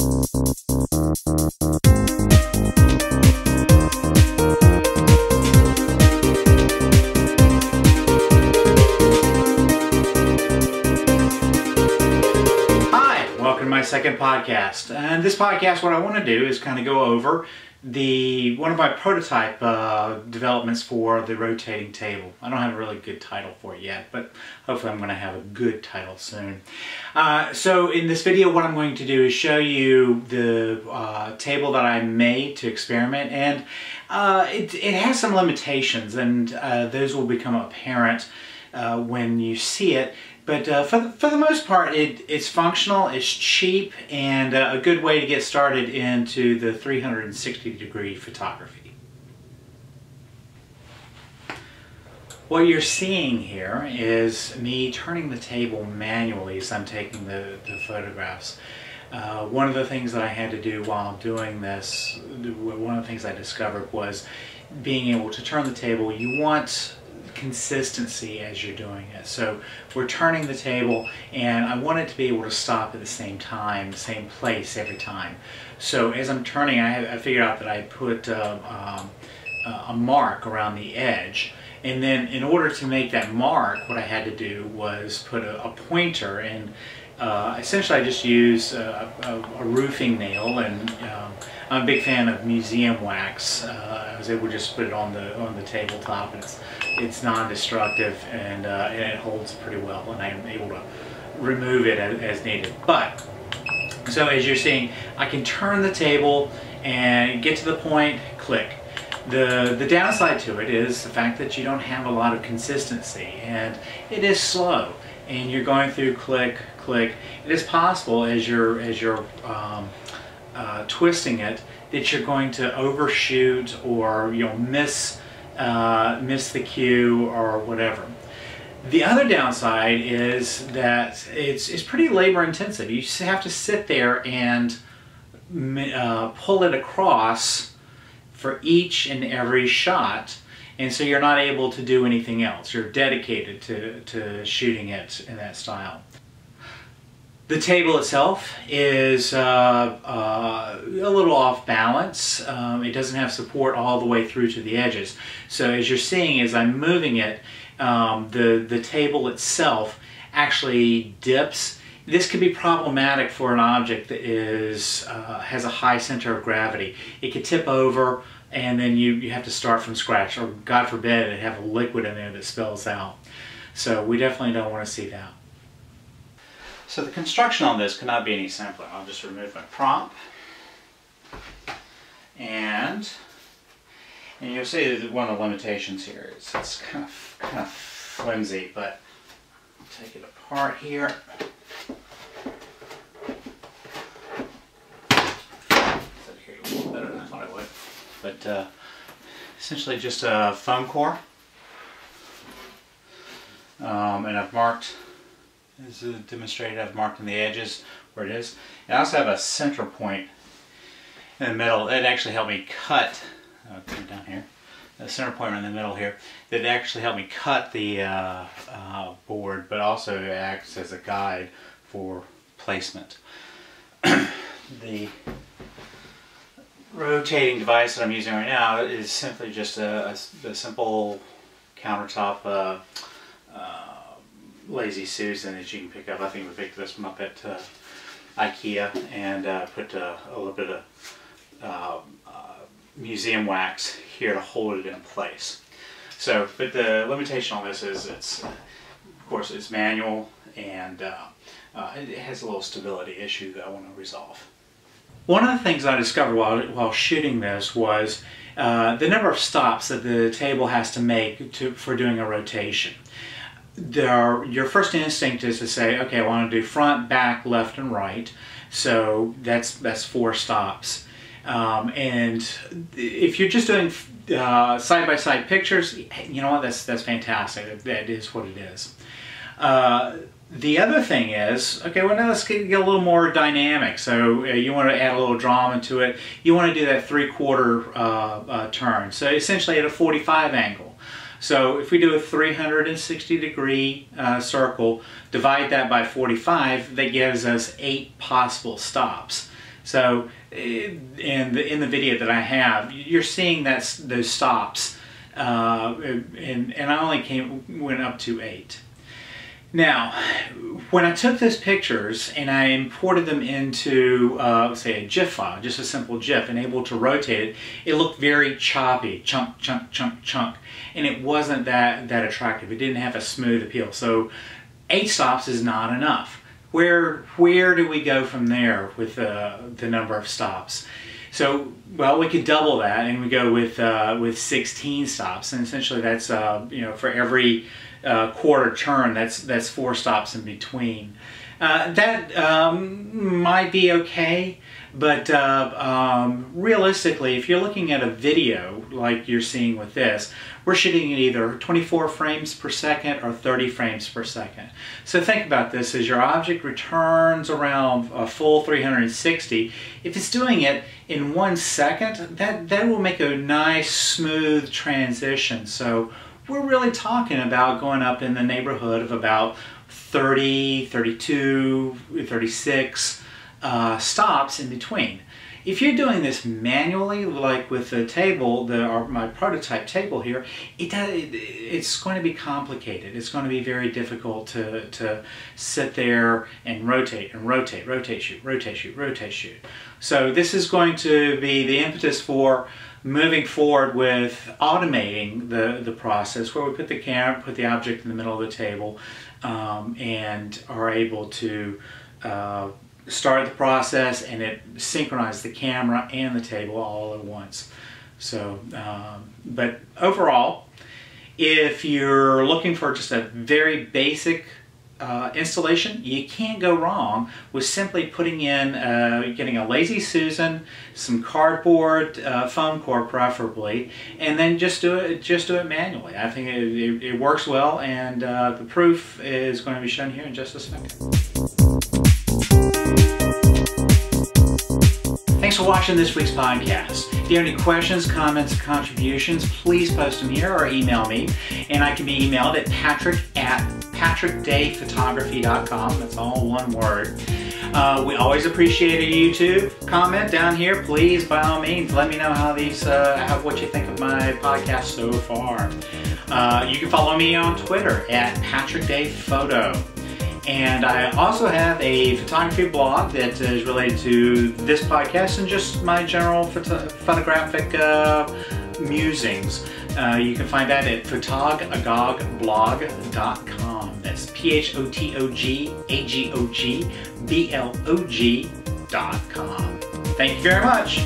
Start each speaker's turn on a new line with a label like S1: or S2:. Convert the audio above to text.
S1: My second podcast, and this podcast, what I want to do is kind of go over one of my prototype developments for the rotating table. I don't have a really good title for it yet, but hopefully I'm going to have a good title soon. So in this video, what I'm going to do is show you the table that I made to experiment, and it has some limitations, and those will become apparent when you see it. But for the most part, it's functional, it's cheap, and a good way to get started into the 360-degree photography. What you're seeing here is me turning the table manually as I'm taking the photographs. One of the things that I had to do while doing this, one of the things I discovered was being able to turn the table. You want consistency as you're doing it. So we're turning the table, and I want it to be able to stop at the same time, the same place every time. So as I'm turning, I figured out that I put a mark around the edge, and then in order to make that mark, what I had to do was put a pointer, and essentially I just used a roofing nail, and I'm a big fan of museum wax. I was able to just put it on the tabletop, and it's non-destructive, and it holds pretty well, and I'm able to remove it as needed. But so as you're seeing, I can turn the table and get to the point, click. The downside to it is the fact that you don't have a lot of consistency, and it is slow, and you're going through click, click. It is possible as you're twisting it that you're going to overshoot, or miss the cue or whatever. The other downside is that it's pretty labor intensive. You just have to sit there and pull it across for each and every shot, and so you're not able to do anything else. You're dedicated to shooting it in that style. The table itself is a little off balance. It doesn't have support all the way through to the edges. So as you're seeing, as I'm moving it, the table itself actually dips. This could be problematic for an object that has a high center of gravity. It could tip over, and then you have to start from scratch, or God forbid it have a liquid in there that spills out. So we definitely don't want to see that. So the construction on this could not be any simpler. I'll just remove my prop, and you'll see that one of the limitations here is it's kind of flimsy, but I'll take it apart here. Here a little better than I thought I would, but essentially just a foam core, and I've marked. As demonstrated, I've marked on the edges where it is. And I also have a center point in the middle. It actually helped me cut, put it down here, the center point in the middle here, that actually helped me cut the board, but also acts as a guide for placement. The rotating device that I'm using right now is simply just a simple countertop Lazy Susan that you can pick up. I think we picked this one up at IKEA, and put a little bit of museum wax here to hold it in place. So, but the limitation on this is of course, it's manual, and it has a little stability issue that I want to resolve. One of the things I discovered while shooting this was the number of stops that the table has to make for doing a rotation. Your first instinct is to say, okay, I want to do front, back, left, and right. So that's 4 stops. And if you're just doing side-by-side pictures, you know what, that's fantastic. That is what it is. The other thing is, okay, well, now let's get a little more dynamic. So you want to add a little drama to it. You want to do that 3/4 turn. So essentially at a 45 angle. So if we do a 360-degree circle, divide that by 45, that gives us 8 possible stops. So in the video that I have, you're seeing those stops, and I only went up to 8. Now, when I took those pictures and I imported them into, say, a GIF file, just a simple GIF, and able to rotate it, it looked very choppy, chunk, chunk, chunk, chunk, and it wasn't that attractive. It didn't have a smooth appeal. So 8 stops is not enough. Where do we go from there with the number of stops? So, well, we could double that, and we go with 16 stops, and essentially that's for every quarter turn, that's 4 stops in between. That might be okay, but realistically, if you're looking at a video like you're seeing with this, we're shooting at either 24 frames per second or 30 frames per second. So think about this: as your object returns around a full 360, if it's doing it in 1 second, that will make a nice smooth transition. So we're really talking about going up in the neighborhood of about 30, 32, 36 stops in between. If you're doing this manually, like with the table, my prototype table here, it's going to be complicated. It's going to be very difficult to sit there and rotate, shoot, rotate, shoot, rotate, shoot. So this is going to be the impetus for moving forward with automating the process, where we put the object in the middle of the table, and are able to start the process, and it synchronizes the camera and the table all at once. So, but overall, if you're looking for just a very basic installation, you can't go wrong with simply putting in, getting a Lazy Susan, some cardboard, foam core preferably, and then just do it manually. I think it works well, and the proof is going to be shown here in just a second. Thanks for watching this week's podcast. If you have any questions, comments, or contributions, please post them here or email me. And I can be emailed at patrick@patrickdayphotography.com. That's all one word. We always appreciate a YouTube comment down here. Please, by all means, let me know how what you think of my podcast so far. You can follow me on Twitter at patrickdayphoto. And I also have a photography blog that is related to this podcast and just my general photographic musings. You can find that at photogagogblog.com. That's PHOTOGAGOGBLOG.com. Thank you very much.